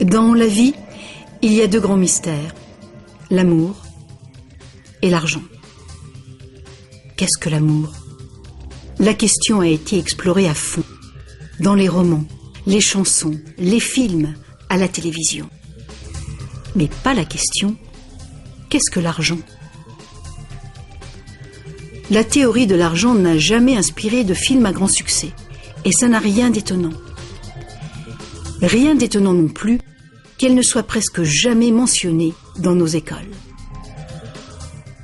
Dans la vie, il y a deux grands mystères, l'amour et l'argent. Qu'est-ce que l'amour? La question a été explorée à fond, dans les romans, les chansons, les films, à la télévision. Mais pas la question, qu'est-ce que l'argent? La théorie de l'argent n'a jamais inspiré de film à grand succès, et ça n'a rien d'étonnant. Rien d'étonnant non plus qu'elle ne soit presque jamais mentionnée dans nos écoles.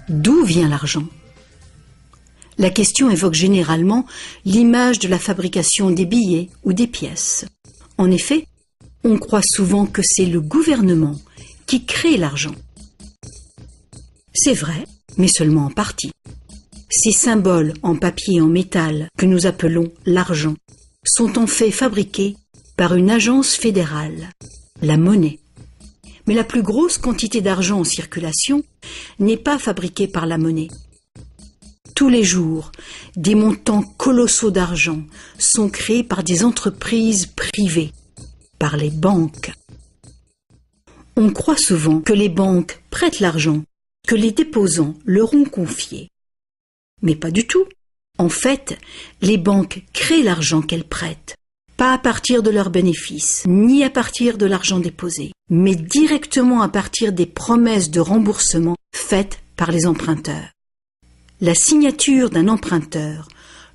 D'où vient l'argent? La question évoque généralement l'image de la fabrication des billets ou des pièces. En effet, on croit souvent que c'est le gouvernement qui crée l'argent. C'est vrai, mais seulement en partie. Ces symboles en papier et en métal que nous appelons l'argent sont en fait fabriqués par une agence fédérale, la monnaie. Mais la plus grosse quantité d'argent en circulation n'est pas fabriquée par la monnaie. Tous les jours, des montants colossaux d'argent sont créés par des entreprises privées, par les banques. On croit souvent que les banques prêtent l'argent que les déposants leur ont confié. Mais pas du tout. En fait, les banques créent l'argent qu'elles prêtent, pas à partir de leurs bénéfices, ni à partir de l'argent déposé, mais directement à partir des promesses de remboursement faites par les emprunteurs. La signature d'un emprunteur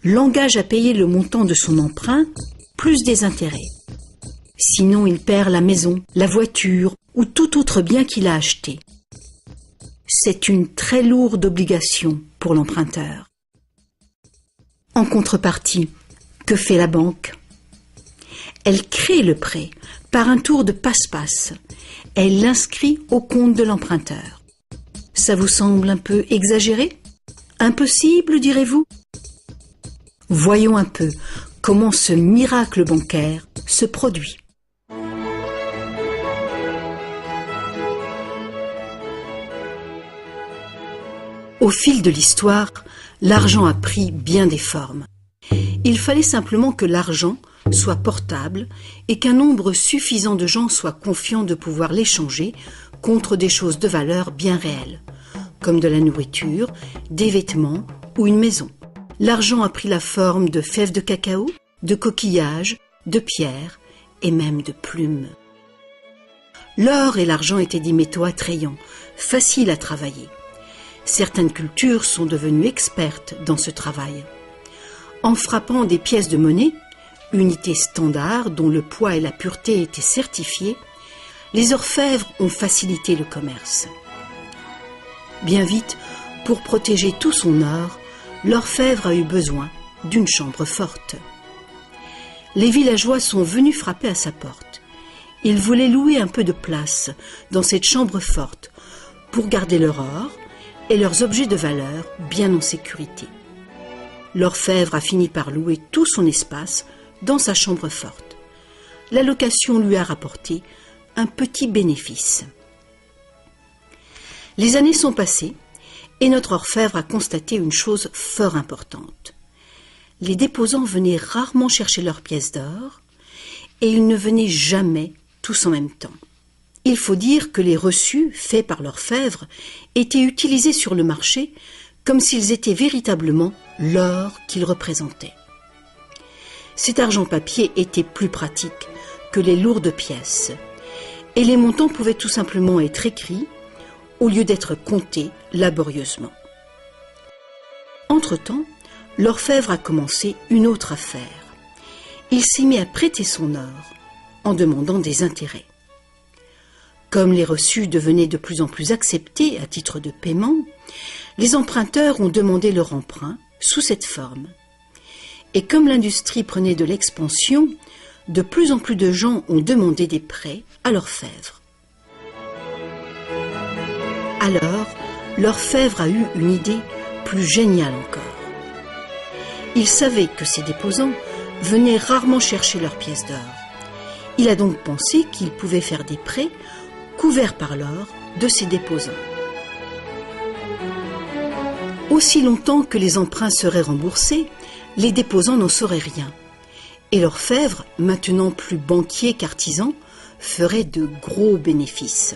l'engage à payer le montant de son emprunt plus des intérêts. Sinon, il perd la maison, la voiture ou tout autre bien qu'il a acheté. C'est une très lourde obligation pour l'emprunteur. En contrepartie, que fait la banque? Elle crée le prêt par un tour de passe-passe. Elle l'inscrit au compte de l'emprunteur. Ça vous semble un peu exagéré? Impossible, direz-vous? Voyons un peu comment ce miracle bancaire se produit. Au fil de l'histoire, l'argent a pris bien des formes. Il fallait simplement que l'argent soit portable et qu'un nombre suffisant de gens soient confiants de pouvoir l'échanger contre des choses de valeur bien réelles, comme de la nourriture, des vêtements ou une maison. L'argent a pris la forme de fèves de cacao, de coquillages, de pierres et même de plumes. L'or et l'argent étaient des métaux attrayants, faciles à travailler. Certaines cultures sont devenues expertes dans ce travail. En frappant des pièces de monnaie, unité standard dont le poids et la pureté étaient certifiés, les orfèvres ont facilité le commerce. Bien vite, pour protéger tout son or, l'orfèvre a eu besoin d'une chambre forte. Les villageois sont venus frapper à sa porte. Ils voulaient louer un peu de place dans cette chambre forte pour garder leur or et leurs objets de valeur bien en sécurité. L'orfèvre a fini par louer tout son espace dans sa chambre forte. La location lui a rapporté un petit bénéfice. Les années sont passées et notre orfèvre a constaté une chose fort importante. Les déposants venaient rarement chercher leurs pièces d'or et ils ne venaient jamais tous en même temps. Il faut dire que les reçus faits par l'orfèvre étaient utilisés sur le marché comme s'ils étaient véritablement l'or qu'ils représentaient. Cet argent papier était plus pratique que les lourdes pièces et les montants pouvaient tout simplement être écrits au lieu d'être comptés laborieusement. Entre-temps, l'orfèvre a commencé une autre affaire. Il s'est mis à prêter son or en demandant des intérêts. Comme les reçus devenaient de plus en plus acceptés à titre de paiement, les emprunteurs ont demandé leur emprunt sous cette forme. Et comme l'industrie prenait de l'expansion, de plus en plus de gens ont demandé des prêts à l'orfèvre. Alors, l'orfèvre a eu une idée plus géniale encore. Il savait que ces déposants venaient rarement chercher leurs pièces d'or. Il a donc pensé qu'il pouvait faire des prêts couverts par l'or de ses déposants. Aussi longtemps que les emprunts seraient remboursés, les déposants n'en sauraient rien. Et l'orfèvre, maintenant plus banquier qu'artisan, feraient de gros bénéfices.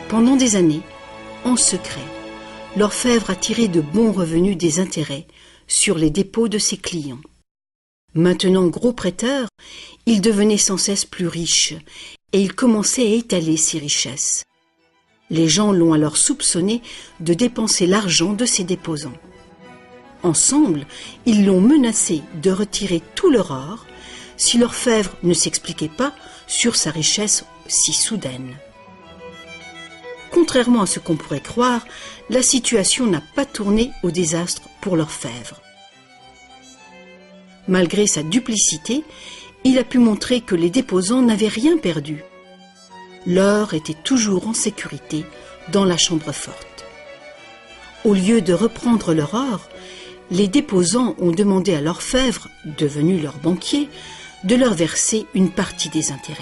Pendant des années, en secret, l'orfèvre a tiré de bons revenus des intérêts sur les dépôts de ses clients. Maintenant gros prêteur, il devenait sans cesse plus riche et il commençait à étaler ses richesses. Les gens l'ont alors soupçonné de dépenser l'argent de ses déposants. Ensemble, ils l'ont menacé de retirer tout leur or si l'orfèvre ne s'expliquait pas sur sa richesse si soudaine. Contrairement à ce qu'on pourrait croire, la situation n'a pas tourné au désastre pour l'orfèvre. Malgré sa duplicité, il a pu montrer que les déposants n'avaient rien perdu. L'or était toujours en sécurité dans la chambre forte. Au lieu de reprendre leur or, les déposants ont demandé à l'orfèvre, devenu leur banquier, de leur verser une partie des intérêts.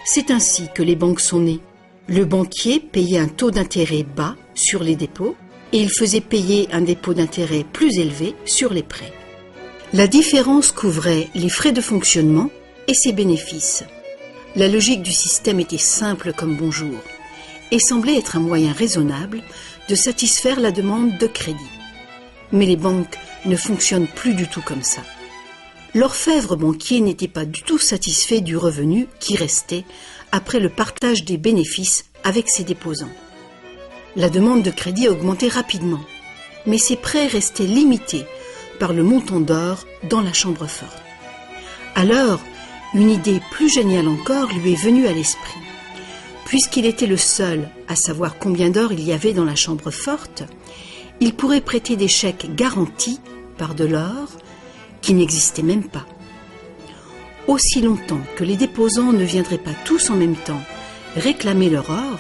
C'est ainsi que les banques sont nées. Le banquier payait un taux d'intérêt bas sur les dépôts et il faisait payer un dépôt d'intérêt plus élevé sur les prêts. La différence couvrait les frais de fonctionnement et ses bénéfices. La logique du système était simple comme bonjour et semblait être un moyen raisonnable de satisfaire la demande de crédit. Mais les banques ne fonctionnent plus du tout comme ça. L'orfèvre banquier n'était pas du tout satisfait du revenu qui restait après le partage des bénéfices avec ses déposants. La demande de crédit a augmenté rapidement, mais ses prêts restaient limités par le montant d'or dans la chambre forte. Alors, une idée plus géniale encore lui est venue à l'esprit. Puisqu'il était le seul à savoir combien d'or il y avait dans la chambre forte, il pourrait prêter des chèques garantis par de l'or qui n'existait même pas. Aussi longtemps que les déposants ne viendraient pas tous en même temps réclamer leur or,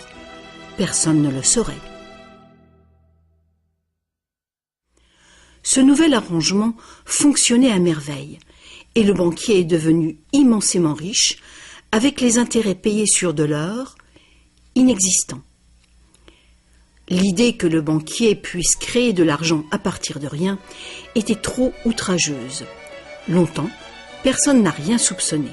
personne ne le saurait. Ce nouvel arrangement fonctionnait à merveille et le banquier est devenu immensément riche avec les intérêts payés sur de l'or inexistant. L'idée que le banquier puisse créer de l'argent à partir de rien était trop outrageuse. Longtemps, personne n'a rien soupçonné.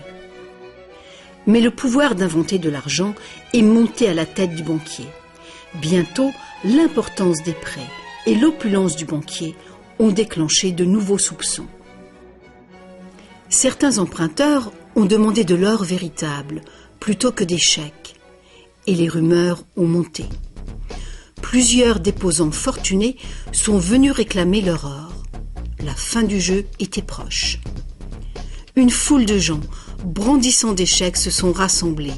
Mais le pouvoir d'inventer de l'argent est monté à la tête du banquier. Bientôt, l'importance des prêts et l'opulence du banquier ont déclenché de nouveaux soupçons. Certains emprunteurs ont demandé de l'or véritable plutôt que des chèques, et les rumeurs ont monté. Plusieurs déposants fortunés sont venus réclamer leur or. La fin du jeu était proche. Une foule de gens, brandissant des chèques, se sont rassemblés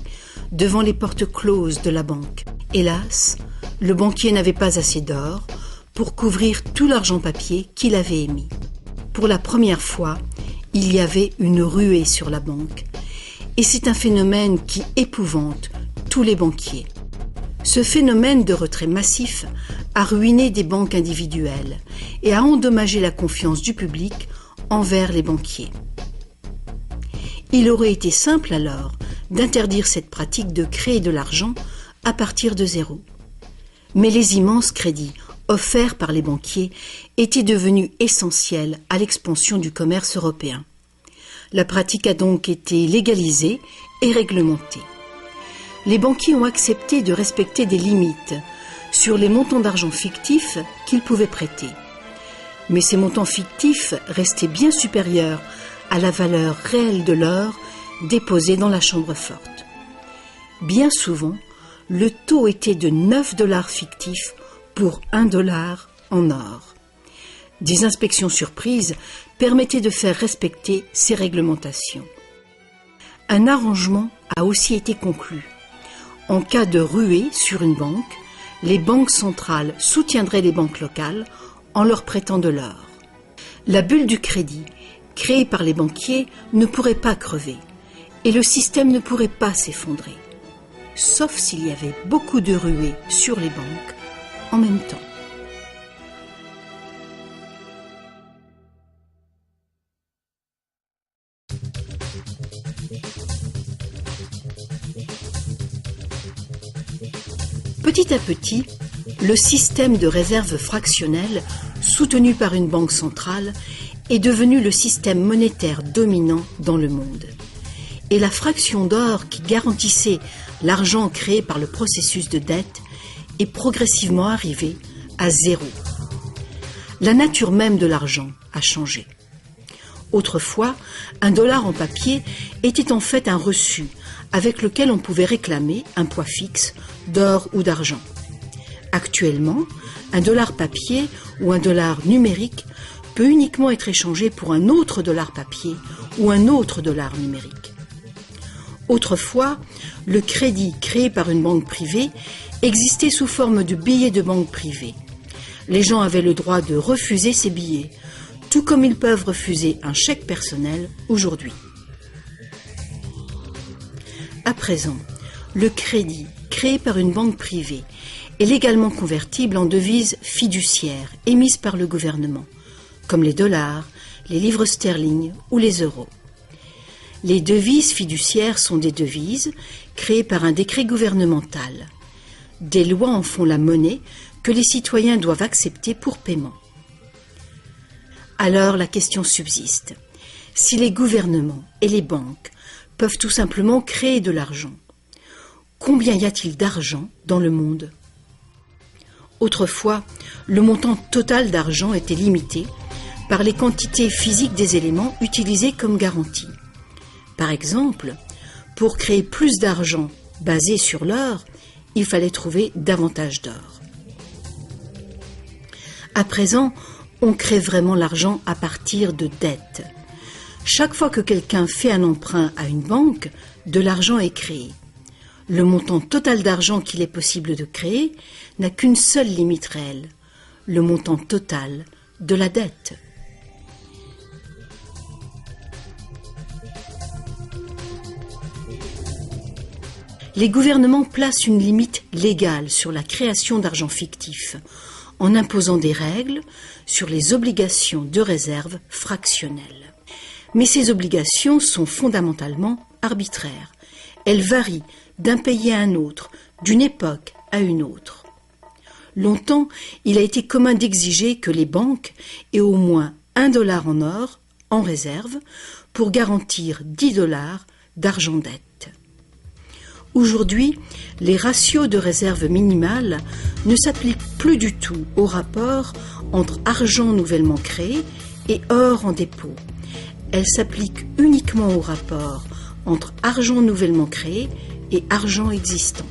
devant les portes closes de la banque. Hélas, le banquier n'avait pas assez d'or pour couvrir tout l'argent papier qu'il avait émis. Pour la première fois, il y avait une ruée sur la banque. Et c'est un phénomène qui épouvante tous les banquiers. Ce phénomène de retrait massif a ruiné des banques individuelles et a endommagé la confiance du public envers les banquiers. Il aurait été simple alors d'interdire cette pratique de créer de l'argent à partir de zéro. Mais les immenses crédits offerts par les banquiers étaient devenus essentiels à l'expansion du commerce européen. La pratique a donc été légalisée et réglementée. Les banquiers ont accepté de respecter des limites sur les montants d'argent fictifs qu'ils pouvaient prêter. Mais ces montants fictifs restaient bien supérieurs à la valeur réelle de l'or déposé dans la chambre forte. Bien souvent, le taux était de 9 $ fictifs pour 1 $ en or. Des inspections surprises permettaient de faire respecter ces réglementations. Un arrangement a aussi été conclu. En cas de ruée sur une banque, les banques centrales soutiendraient les banques locales en leur prêtant de l'or. La bulle du crédit, créée par les banquiers, ne pourrait pas crever et le système ne pourrait pas s'effondrer, sauf s'il y avait beaucoup de ruées sur les banques en même temps. Petit à petit, le système de réserve fractionnelle, soutenu par une banque centrale, est devenu le système monétaire dominant dans le monde. Et la fraction d'or qui garantissait l'argent créé par le processus de dette est progressivement arrivée à zéro. La nature même de l'argent a changé. Autrefois, un dollar en papier était en fait un reçu avec lequel on pouvait réclamer un poids fixe d'or ou d'argent. Actuellement, un dollar papier ou un dollar numérique peut uniquement être échangé pour un autre dollar papier ou un autre dollar numérique. Autrefois, le crédit créé par une banque privée existait sous forme de billets de banque privée. Les gens avaient le droit de refuser ces billets, tout comme ils peuvent refuser un chèque personnel aujourd'hui. À présent, le crédit créé par une banque privée est légalement convertible en devises fiduciaires émises par le gouvernement, comme les dollars, les livres sterling ou les euros. Les devises fiduciaires sont des devises créées par un décret gouvernemental. Des lois en font la monnaie que les citoyens doivent accepter pour paiement. Alors la question subsiste. Si les gouvernements et les banques peuvent tout simplement créer de l'argent, combien y a-t-il d'argent dans le monde ? Autrefois, le montant total d'argent était limité par les quantités physiques des éléments utilisés comme garantie. Par exemple, pour créer plus d'argent basé sur l'or, il fallait trouver davantage d'or. À présent, on crée vraiment l'argent à partir de dettes. Chaque fois que quelqu'un fait un emprunt à une banque, de l'argent est créé. Le montant total d'argent qu'il est possible de créer n'a qu'une seule limite réelle, le montant total de la dette. Les gouvernements placent une limite légale sur la création d'argent fictif, en imposant des règles sur les obligations de réserve fractionnelles. Mais ces obligations sont fondamentalement arbitraires. Elles varient d'un pays à un autre, d'une époque à une autre. Longtemps, il a été commun d'exiger que les banques aient au moins $1 en or en réserve pour garantir $10 d'argent dette. Aujourd'hui, les ratios de réserve minimale ne s'appliquent plus du tout au rapport entre argent nouvellement créé et or en dépôt. Elles s'appliquent uniquement au rapport entre argent nouvellement créé et argent existant.